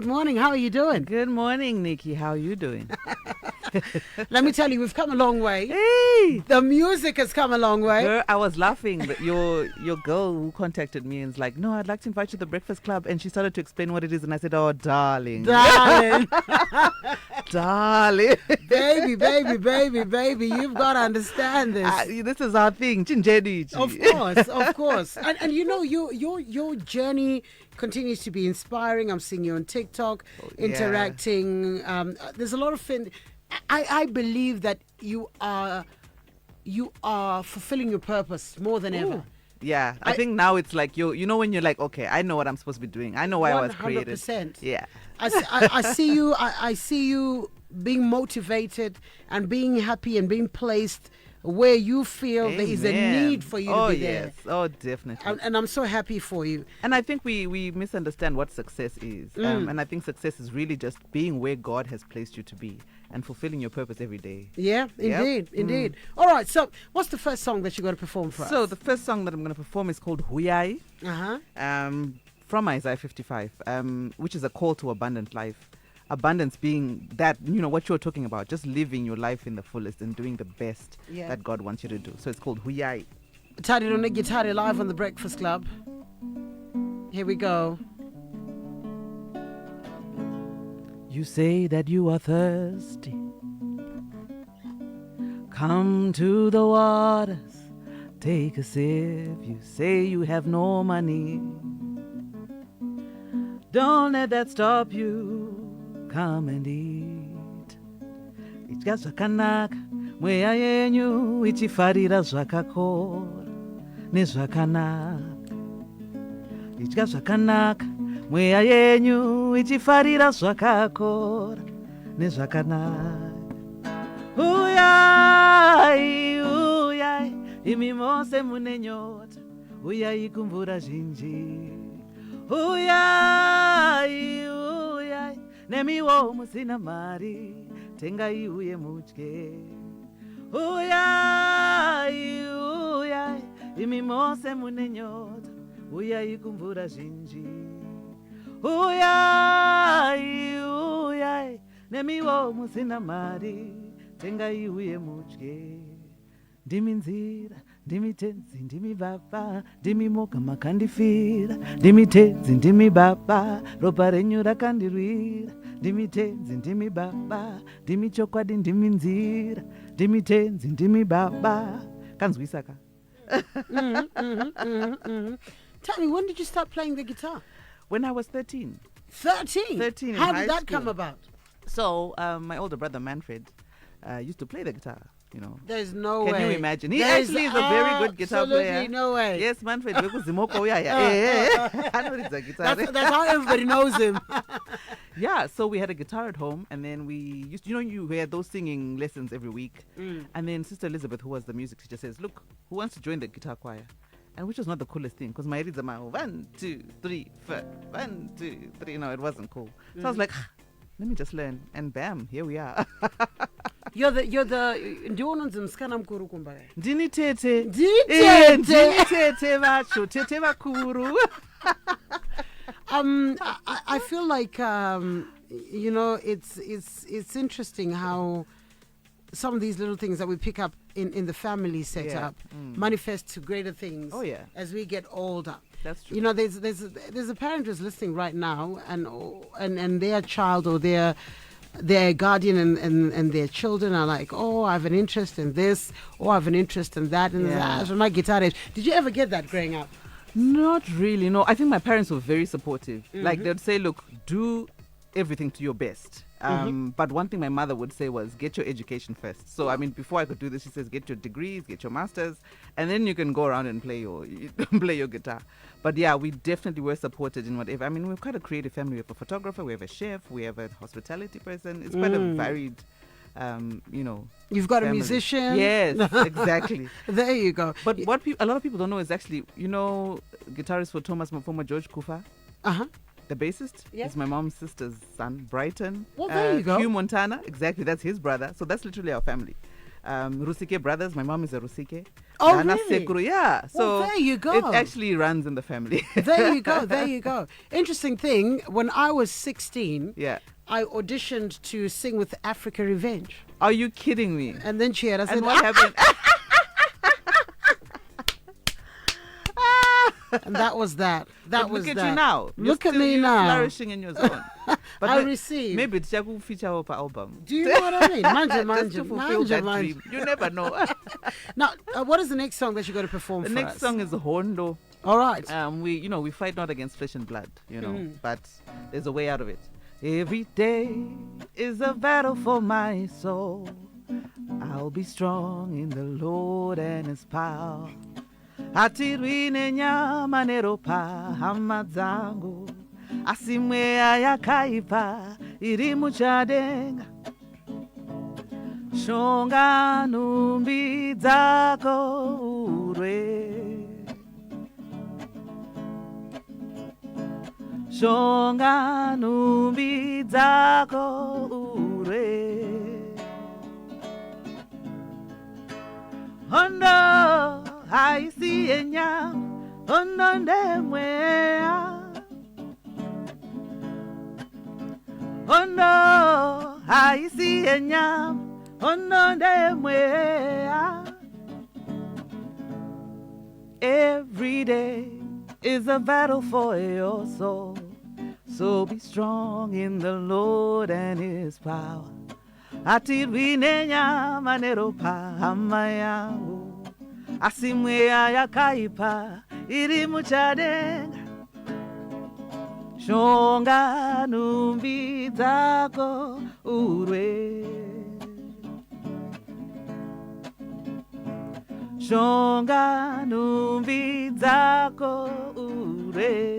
Good morning. How are you doing? Good morning, Nikki. How are you doing? Let me tell you, we've come a long way. Hey! The music has come a long way. Girl, I was laughing that your girl who contacted me and is like, no, I'd like to invite you to the Breakfast Club. And she started to explain what it is. And I said, oh, darling. Darling. Darling. baby, you've got to understand this. This is our thing. Of course. And you know, your journey continues to be inspiring. I'm seeing you on TikTok, interacting. There's a lot of I believe that you are fulfilling your purpose more than ever. Yeah, I think now it's like you know when you're like, okay, I know what I'm supposed to be doing. I know why I was created. 100%. Yeah. I see you. I see you being motivated and being happy and being placed where you feel there is a need for you to be there. Oh, definitely. And I'm so happy for you. And I think we misunderstand what success is. And I think success is really just being where God has placed you to be and fulfilling your purpose every day. Yeah, indeed. All right, so what's the first song that you're going to perform for us? So the first song that I'm going to perform is called Huyai, from Isaiah 55, which is a call to abundant life. Abundance being that, you know, what you're talking about, just living your life in the fullest and doing the best that God wants you to do. So it's called Huyai. Tariro neGitare's live on the Breakfast Club. Here we go. You say that you are thirsty. Come to the waters, take a sip. You say you have no money. Don't let that stop you. Come and eat. Idya zvakanaka mweya yenyu ichifarira zvakakora nezvakanaka. Idya zvakanaka mweya yenyu ichifarira zvakakora nezvakanaka. Uyai, uyai, imi mose mune nyota, uyai kumvura zhinji. Uyai, uyai, nemiwo musina mari, tengai uye mudye. Uyai, uyai, imi mose mune nyota, uyai kumvura zhinji. Uyai, uyai, nemiwo musina mari, tengai uye mudye. Ndimi nzira, ndimi tenzi, ndimi baba, ndimi moga makandifira, ndimi tenzi, ndimi baba, ropa renyu rakandirwira, ndimi tenzi, ndimi baba, ndimi chokwadi, ndimi nzira, ndimi tenzi, ndimi baba. Kanzwisa ka? Tell me, when did you start playing the guitar? When I was 13. 13? 13 in How high did that school. come about? So, my older brother Manfred used to play the guitar, you know. There's no way. Can you imagine? He actually is a very good guitar player. Absolutely no way. Yes, Manfred. I know it's a guitar. That's how everybody knows him. Yeah, so we had a guitar at home, and then we used, we had those singing lessons every week. And then Sister Elizabeth, who was the music teacher, says, look, who wants to join the guitar choir? And which was not the coolest thing, because my reads are my 1, 2, 3, 4, 1, 2, 3. No, it wasn't cool. So I was like, let me just learn, and bam, here we are. You're the ndiononzi musikana mukuru kumba. Ndini tete. Ndini tete vacho, tete vakuru. I feel like it's interesting how some of these little things that we pick up in the family setup manifest to greater things as we get older. That's true. You know, there's a parent who's listening right now, and their child or their guardian and their children are like, oh, I have an interest in this, or I have an interest in that, and that. So my guitar is. Did you ever get that growing up? Not really, no. I think my parents were very supportive. Like, they'd say, look, do everything to your best. But one thing my mother would say was, get your education first. So, I mean, before I could do this, she says, get your degrees, get your masters, and then you can go around and play your guitar. But yeah, we definitely were supported in whatever. I mean, we're quite a creative family. We have a photographer, we have a chef, we have a hospitality person. It's quite a varied, You've got family. a musician. Yes, exactly. There you go. But what a lot of people don't know is actually, guitarist for Thomas Mafoma, George Kufa. The bassist is my mom's sister's son, Brighton. Well, there you go. Hugh Montana, exactly, that's his brother. So that's literally our family. Rusike brothers. My mom is a Rusike. Oh, Nana really? Sekuru, yeah. So Well, there you go. It actually runs in the family. There you go. There you go. Interesting thing. When I was 16, Yeah. I auditioned to sing with Africa Revenge, Are you kidding me? and then cheered. I said, And what happened? and that was that. That But was look that. at you now. Look at You're me still now. flourishing in your zone. But I received. Maybe it's Jagu feature of album. Do you know what I mean? Manja, Just manja, to fulfill manja, that manja. dream. You never know. Now, what is the next song that you're going to perform The for next us? song is Hondo. All right. We fight not against flesh and blood, but there's a way out of it. Every day is a battle for my soul. I'll be strong in the Lord and His power. Atirwine nyama neropa hamadzangu asimwe ayakaipa iri muchadenga shonga numbi dzako urwe shonga numbi dzako urwe Hondo haisi enyama Hondo ndemwea Hondo haisi enyama Hondo ndemwea Every day is a battle for your soul. So be strong in the Lord and His power. Atirwine nyama neropa hama yangu asimwe ayakaipa iri muchadenga shonga numbi dzako urwe shonga numbi dzako urwe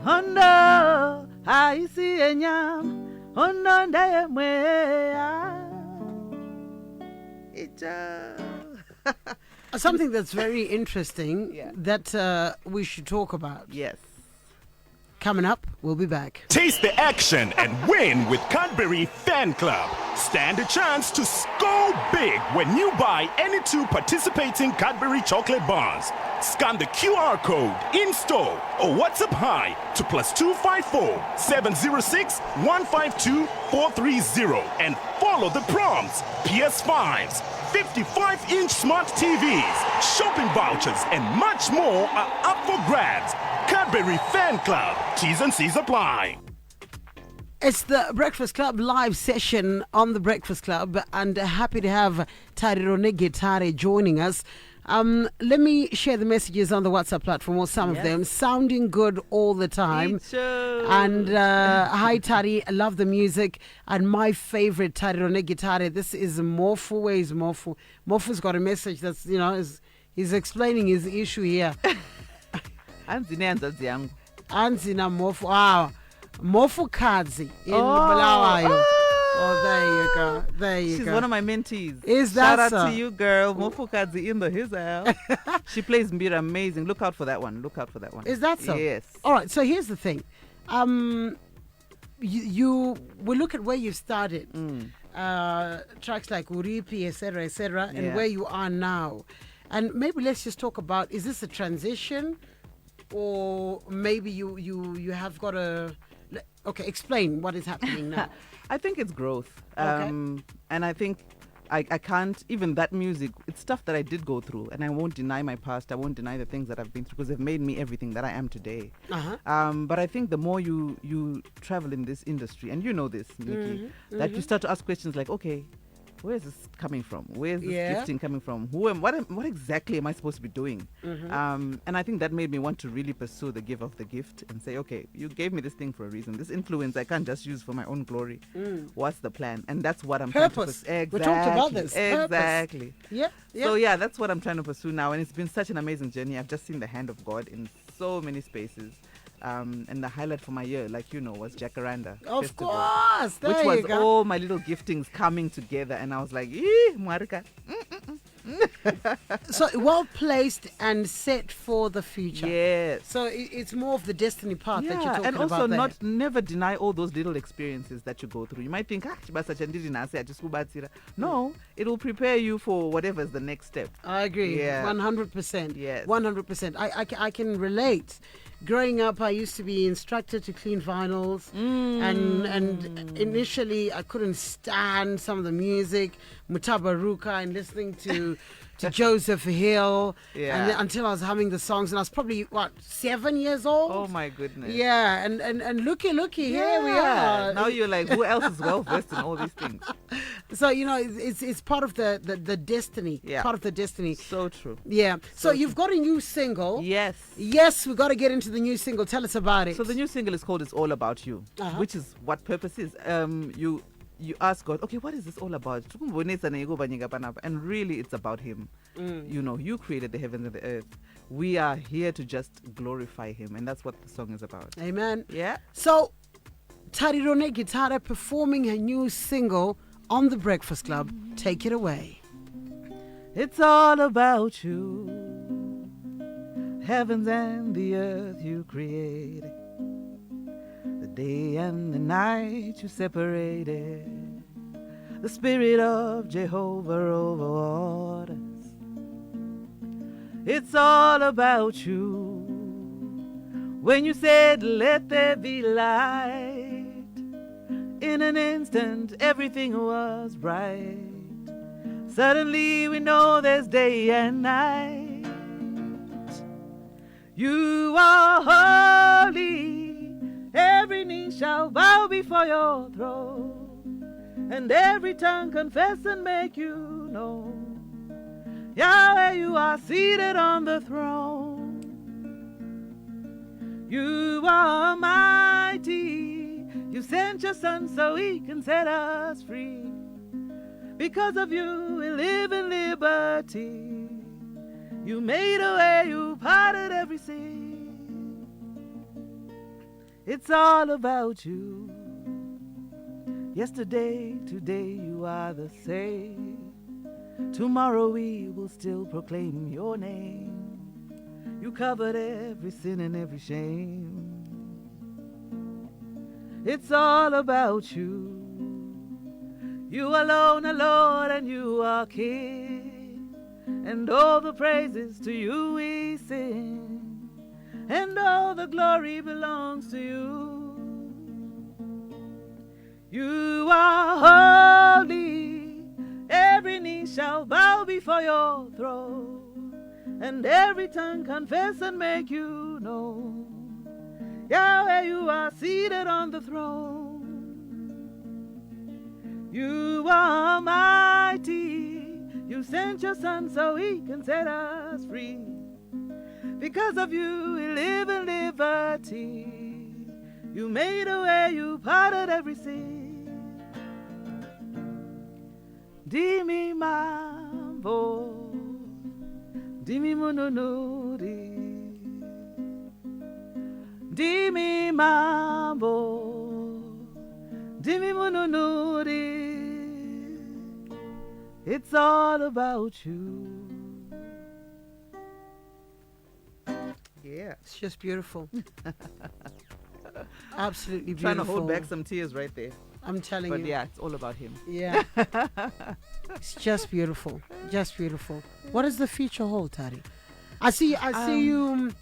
Hondo haisi enyama Hondo ndemwea Something that's very interesting Yeah. that we should talk about. Yes. Coming up, we'll be back. Taste the action and win with Cadbury Fan Club. Stand a chance to score big when you buy any 2 participating Cadbury chocolate bars. Scan the QR code in store or WhatsApp hi to +254 706 152 430 and follow the prompts. PS5s, 55-inch smart TVs, shopping vouchers, and much more are up for grabs. Cadbury Fan Club. T's and C's apply. It's the Breakfast Club live session on the Breakfast Club, and happy to have Tariro neGitare joining us. Let me share the messages on the WhatsApp platform, or some of them, sounding good all the time. And hi Tari, I love the music. And my favorite Tariro neGitare, this is Mofu. Where is Mofu? Mofu's got a message that's, he's explaining his issue here. Anzi Anzina Mofu. Wow. Mofu Kadzi in Bulawayo. Oh, there you go. There you She's go. one of my mentees. Is that Shout so? out to you, girl. Mofukadzi in the his house. She plays Mbira amazing. Look out for that one. Is that so? Yes. All right. So here's the thing. You will look at where you started. Tracks like Uripi, etc., and Yeah. where you are now. And maybe let's just talk about, is this a transition, or maybe you have got a... Okay, explain what is happening now. I think it's growth. Okay. And I think I can't, even that music, it's stuff that I did go through, and I won't deny my past. I won't deny the things that I've been through, because they've made me everything that I am today. But I think the more you travel in this industry, and you know this, Nikki, that you start to ask questions like, okay, where is this coming from? Where is this gifting coming from? What exactly am I supposed to be doing? And I think that made me want to really pursue the give of the gift and say, okay, you gave me this thing for a reason. This influence I can't just use for my own glory. What's the plan? And that's what I'm Purpose. trying to pursue. We talked about this. Exactly. Yeah. So yeah, that's what I'm trying to pursue now. And it's been such an amazing journey. I've just seen the hand of God in so many spaces. And the highlight for my year, like was Jacaranda Of Festival, course. There which you was go. all my little giftings coming together. And I was like, Marika. So well placed and set for the future. Yes. So it's more of the destiny part that you're Yeah, talking and also about there. never deny all those little experiences that you go through. You might think, no, it will prepare you for whatever's the next step. I agree. Yeah. 100%. Yes. 100%. I can relate. Growing up, I used to be instructed to clean vinyls, and initially I couldn't stand some of the music, Mutabaruka, and listening to Joseph Hill, Yeah. and until I was humming the songs, and I was probably 7 years old. Oh my goodness. Yeah, and looky, here we Yeah. are. Now you're like, who else is well versed in all these things? So it's part of the destiny. Yeah. Part of the destiny. So true. Yeah. So you've got a new single. Yes. Yes, we got to get into the new single. Tell us about it. So the new single is called "It's All About You," which is what purpose is. You ask God, okay, what is this all about? And really, it's about Him. You created the heavens and the earth. We are here to just glorify Him, and that's what the song is about. Amen. Yeah. So, Tariro neGitare performing her new single on The Breakfast Club. Take it away. It's all about you. Heavens and the earth you created. The day and the night you separated. The Spirit of Jehovah over waters. It's all about you. When you said, let there be light, in an instant everything was bright. Suddenly we know there's day and night. You are holy. Every knee shall bow before your throne, and every tongue confess and make you known. Yahweh, you are seated on the throne. You are mighty. You sent your Son so He can set us free. Because of you, we live in liberty. You made a way, you parted every sea. It's all about you. Yesterday, today, you are the same. Tomorrow we will still proclaim your name. You covered every sin and every shame. It's all about you. You alone are Lord and you are King. And all the praises to you we sing. And all the glory belongs to you. You are holy. Every knee shall bow before your throne, and every tongue confess and make you known. Yahweh, you are seated on the throne. You are mighty. You sent your Son so He can set us free. Because of you we live in liberty. You made a way, you parted every sea. Dimi mambo, dimi mununuri, dimi mambo, dimi mununuri. It's all about you. Yeah. It's just beautiful. Absolutely beautiful. Trying to hold back some tears right there. I'm telling you. But yeah, it's all about Him. Yeah. It's just beautiful. Just beautiful. What does the future hold, Tari? I see you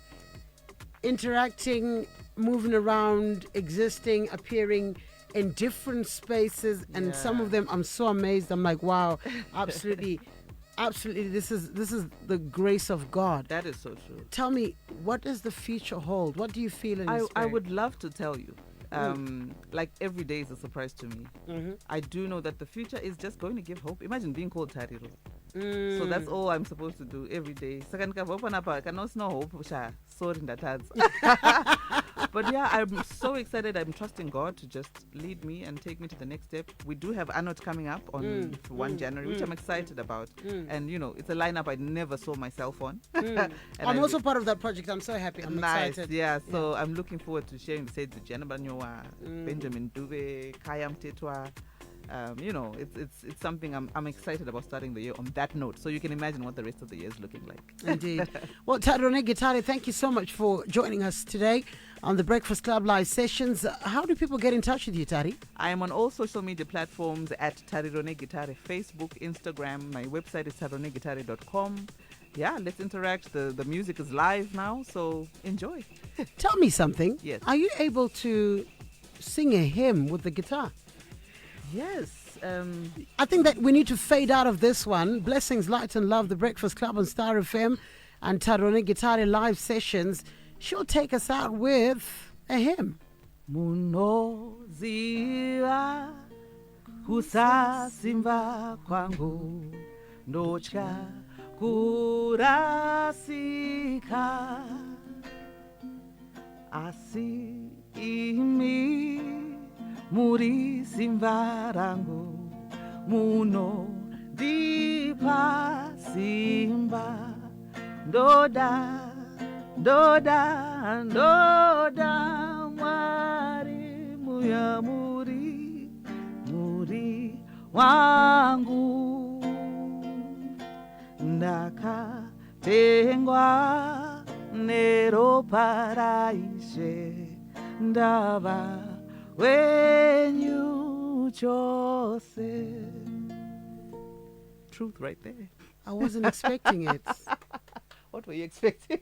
interacting, moving around, existing, appearing in different spaces, and some of them I'm so amazed. I'm like, wow, absolutely. Absolutely, this is the grace of God. That is so true. Tell me, what does the future hold? What do you feel in your spirit? I would love to tell you. Like every day is a surprise to me. I do know that the future is just going to give hope. Imagine being called Tariro. So that's all I'm supposed to do every day. But yeah, I'm so excited. I'm trusting God to just lead me and take me to the next step. We do have Anot coming up on 1 January, which I'm excited about. And it's a lineup I never saw myself on. I'm also part of that project. I'm so happy. I'm excited. Yeah, so I'm looking forward to sharing the stage with Jenna Banyowa, Benjamin Dube, Kaya Mtetwa, It's something I'm excited about starting the year on that note. So you can imagine what the rest of the year is looking like. Indeed. Well, Tariro neGitare, thank you so much for joining us today on the Breakfast Club live sessions. How do people get in touch with you, Tari? I am on all social media platforms at Tariro neGitare, Facebook, Instagram. My website is tarironegitare.com. Yeah, let's interact. The music is live now, so enjoy. Tell me something. Yes. Are you able to sing a hymn with the guitar? Yes. I think that we need to fade out of this one. Blessings, light and love, the Breakfast Club on Star FM and Tariro neGitare live sessions. She'll take us out with a hymn. Munoziva kusasimba kwangu ndotya kurasika asi imi muri simba rangu muno ndipa simba ndoda mwari muya muri wangu ndakatengwa neropa raishe ndava wenyu chose. Truth right there. I wasn't expecting it. What were you expecting?